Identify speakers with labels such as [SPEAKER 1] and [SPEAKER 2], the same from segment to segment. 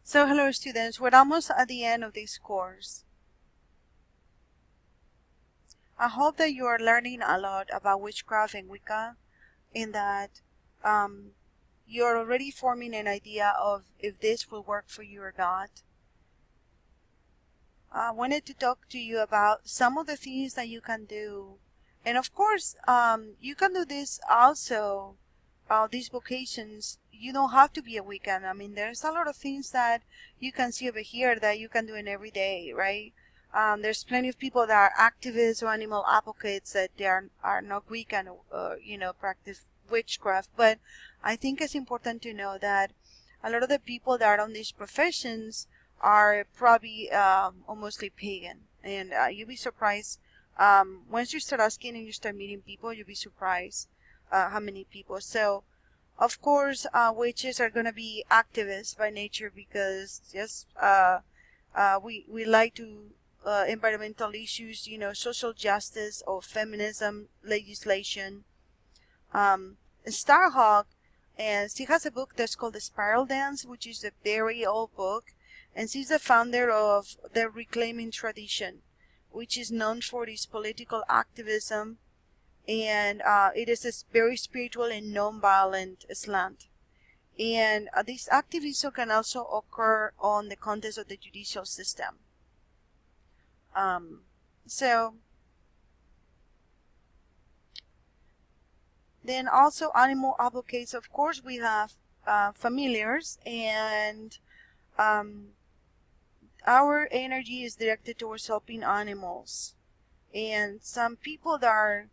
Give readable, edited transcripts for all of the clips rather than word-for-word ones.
[SPEAKER 1] So hello students, we're almost at the end of this course. I hope that you are learning a lot about witchcraft and Wicca, and that you're already forming an idea of if this will work for you or not. I wanted to talk to you about some of the things that you can do. And of course, you can do this also, these vocations. You don't have to be a Wiccan. I mean, there's a lot of things that you can see over here that you can do in every day, right? There's plenty of people that are activists or animal advocates that they are not Wiccan, practice witchcraft. But I think it's important to know that a lot of the people that are on these professions are probably mostly pagan, and you'll be surprised once you start asking and you start meeting people. You'll be surprised how many people. So of course witches are going to be activists by nature, because just we like to environmental issues, social justice or feminism legislation. Starhawk, and she has a book that's called The Spiral Dance, which is a very old book, and she's the founder of the Reclaiming Tradition, which is known for its political activism, and it is a very spiritual and non-violent slant. And this activism can also occur on the context of the judicial system. So then also animal advocates. Of course, we have familiars, and our energy is directed towards helping animals. And some people that are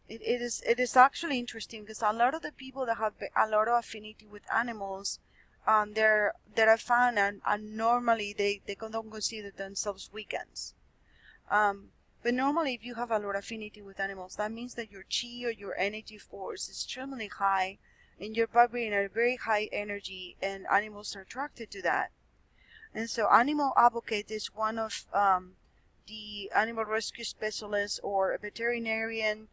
[SPEAKER 1] it is actually interesting, because a lot of the people that have a lot of affinity with animals, that I found, and normally they don't consider themselves Wiccans. But normally, if you have a lot of affinity with animals, that means that your chi or your energy force is extremely high, and you're vibrating at a very high energy, and animals are attracted to that. And so animal advocate is one of the animal rescue specialists or a veterinarian,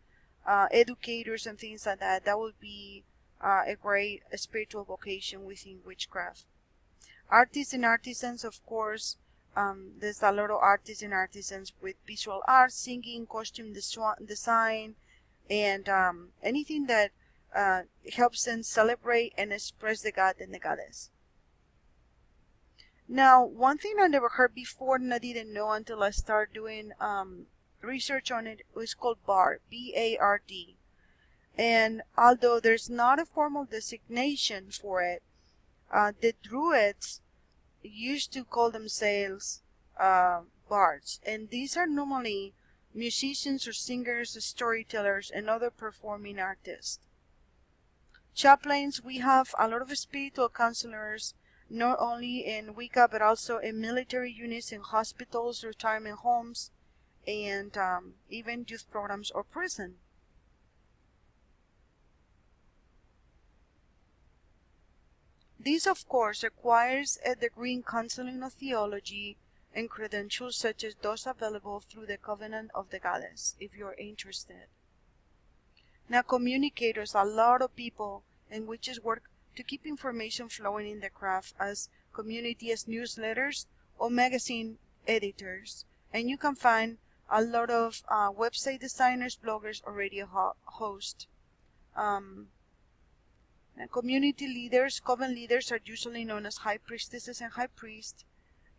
[SPEAKER 1] educators and things like that. That would be a great spiritual vocation within witchcraft. Artists and artisans, of course. There's a lot of artists and artisans with visual art, singing, costume design, and anything that helps them celebrate and express the god and the goddess. Now, one thing I never heard before, and I didn't know until I started doing research on it, was called Bard, B-A-R-D. And although there's not a formal designation for it, the Druids used to call themselves bards, and these are normally musicians or singers, storytellers, and other performing artists. Chaplains, we have a lot of spiritual counselors, not only in Wicca but also in military units, in hospitals, retirement homes, and even youth programs or prison. This, of course, requires a degree in counseling of theology and credentials such as those available through the Covenant of the Goddess, if you're interested. Now, communicators, a lot of people in witches work to keep information flowing in the craft as community, as newsletters or magazine editors. And you can find a lot of website designers, bloggers, or radio hosts. And community leaders, coven leaders, are usually known as high priestesses and high priest,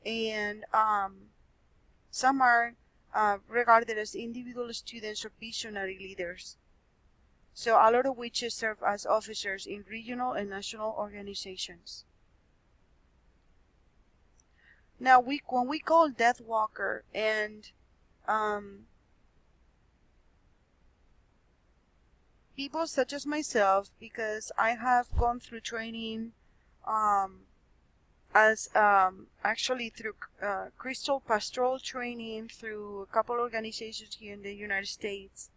[SPEAKER 1] and some are regarded as individual students or visionary leaders. So a lot of witches serve as officers in regional and national organizations. Now, when we call Death Walker, and people such as myself, because I have gone through training as actually through crystal pastoral training through a couple organizations here in the United States.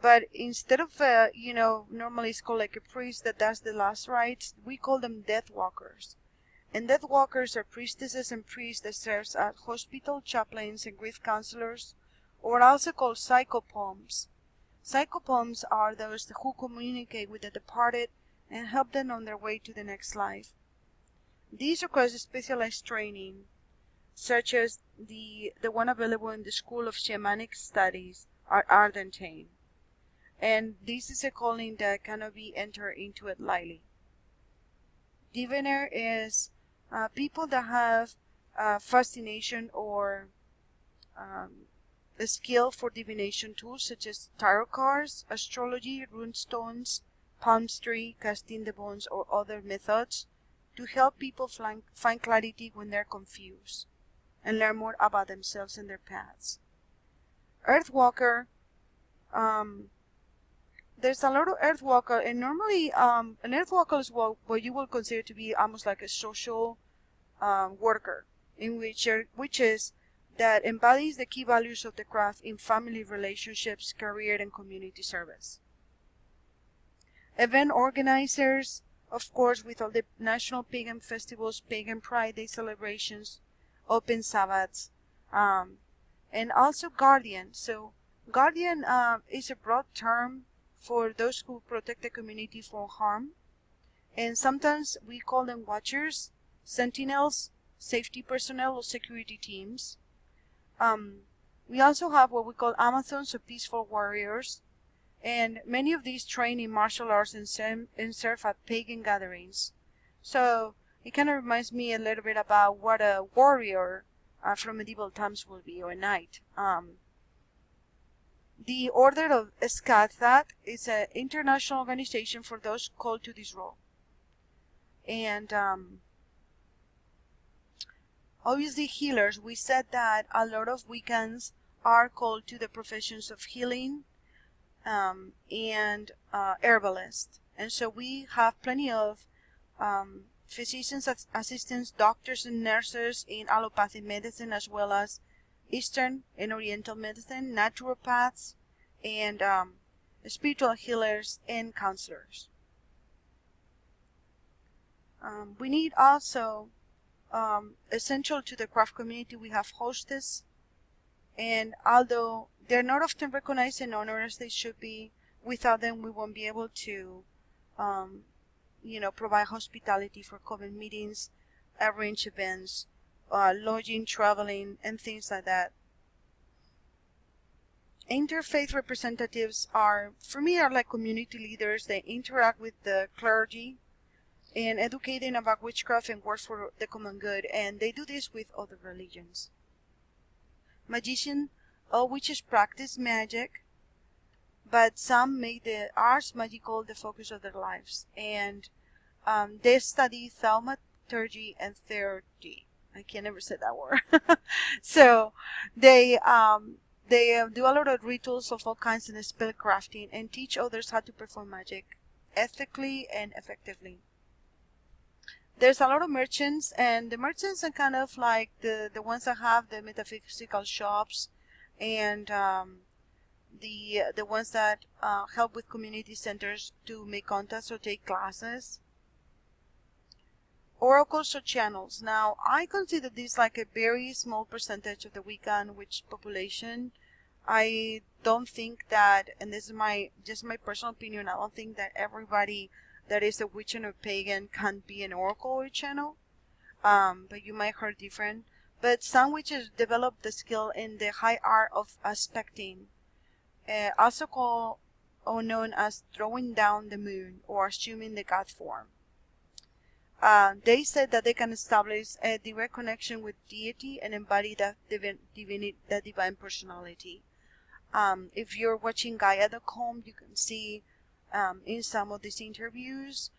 [SPEAKER 1] But instead of, normally it's called like a priest that does the last rites, we call them death walkers. And death walkers are priestesses and priests that serve as hospital chaplains and grief counselors, or also called psychopomps. Psychopomps are those who communicate with the departed and help them on their way to the next life. These require specialized training, such as the one available in the School of Shamanic Studies at Argentine. And this is a calling that cannot be entered into it lightly. Diviner is people that have fascination or a skill for divination tools such as tarot cards, astrology, rune stones, palmistry, casting the bones, or other methods to help people find clarity when they're confused and learn more about themselves and their paths. Earthwalker, there's a lot of Earthwalker, and normally an Earthwalker is what you will consider to be almost like a social worker, in which is that embodies the key values of the craft in family relationships, career, and community service. Event organizers, of course, with all the national pagan festivals, pagan pride day celebrations, open Sabbats, and also guardian. So guardian is a broad term for those who protect the community from harm, and sometimes we call them watchers, sentinels, safety personnel, or security teams. We also have what we call Amazons, or peaceful warriors, and many of these train in martial arts and serve at pagan gatherings. So it kind of reminds me a little bit about what a warrior from medieval times will be, or a knight. The Order of Skathat is an international organization for those called to this role. And obviously healers, we said that a lot of Wiccans are called to the professions of healing and herbalist. And so we have plenty of physicians, assistants, doctors, and nurses in allopathic medicine, as well as Eastern and Oriental medicine, naturopaths, and spiritual healers and counselors. We need also, essential to the craft community, we have hostess, and although they're not often recognized and honored as they should be, without them we won't be able to provide hospitality for Coven meetings, arrange events, lodging, traveling, and things like that. Interfaith representatives are like community leaders. They interact with the clergy and educate them about witchcraft and work for the common good, and they do this with other religions. Magician, all witches practice magic, but some make the arts magical the focus of their lives, and they study thaumaturgy and theurgy. I can never say that word. So they do a lot of rituals of all kinds and spell crafting, and teach others how to perform magic ethically and effectively. There's a lot of merchants, and the merchants are kind of like the ones that have the metaphysical shops, and the ones that help with community centers to make contacts or take classes. Oracles or channels. Now, I consider this like a very small percentage of the Wiccan witch population. I don't think that, and this is just my personal opinion, I don't think that everybody that is a witch or pagan can be an oracle or channel. But you might hear different. But some witches develop the skill in the high art of aspecting, also called or known as throwing down the moon or assuming the god form. They said that they can establish a direct connection with deity and embody that divine personality. If you're watching Gaia.com, you can see in some of these interviews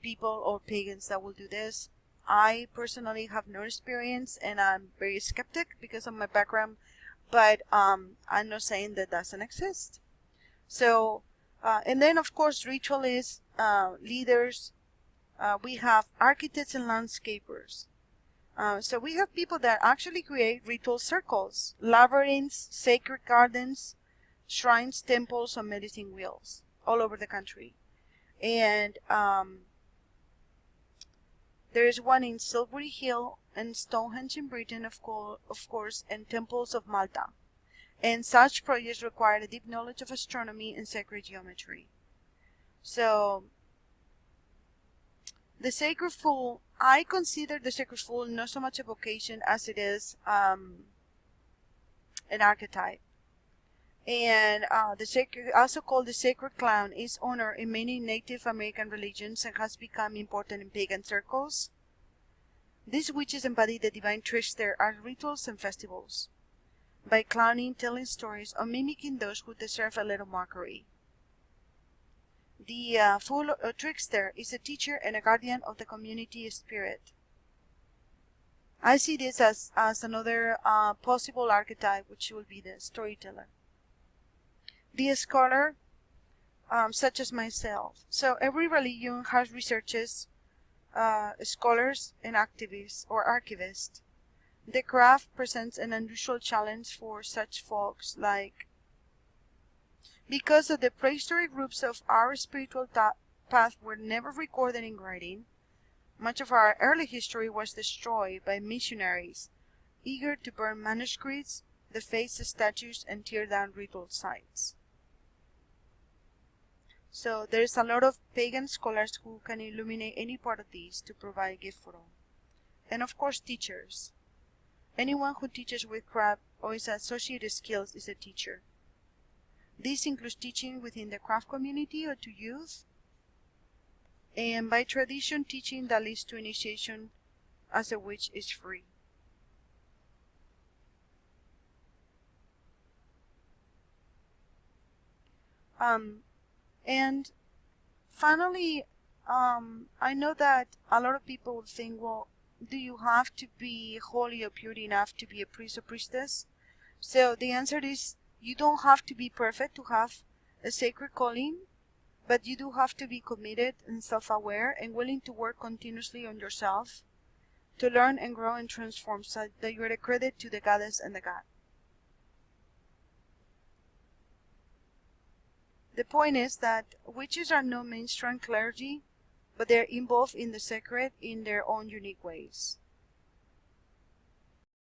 [SPEAKER 1] people or pagans that will do this. I personally have no experience, and I'm very skeptic because of my background, but I'm not saying that doesn't exist. So, and then of course ritualists, leaders, we have architects and landscapers. So we have people that actually create ritual circles, labyrinths, sacred gardens, shrines, temples, and medicine wheels all over the country. And there is one in Silbury Hill and Stonehenge in Britain, of course, and temples of Malta. And such projects require a deep knowledge of astronomy and sacred geometry. So The sacred fool, I consider the sacred fool not so much a vocation as it is an archetype. And the sacred, also called the sacred clown, is honored in many Native American religions and has become important in pagan circles. These witches embody the divine trickster at rituals and festivals, by clowning, telling stories, or mimicking those who deserve a little mockery. The fool or trickster is a teacher and a guardian of the community spirit. I see this as another possible archetype, which will be the storyteller. The scholar, such as myself. So every religion has researchers, scholars, and activists or archivists. The craft presents an unusual challenge for such folks, like, because of the prehistoric groups of our spiritual path were never recorded in writing, much of our early history was destroyed by missionaries eager to burn manuscripts, deface statues, and tear down ritual sites. So there's a lot of pagan scholars who can illuminate any part of these to provide a gift for all. And of course teachers. Anyone who teaches witchcraft or is associated skills is a teacher. This includes teaching within the craft community or to youth, and by tradition teaching that leads to initiation as a witch is free. And finally, I know that a lot of people would think, well, do you have to be holy or pure enough to be a priest or priestess? So the answer is, you don't have to be perfect to have a sacred calling, but you do have to be committed and self-aware and willing to work continuously on yourself to learn and grow and transform, so that you are a credit to the goddess and the god. The point is that witches are no mainstream clergy, but they're involved in the sacred in their own unique ways.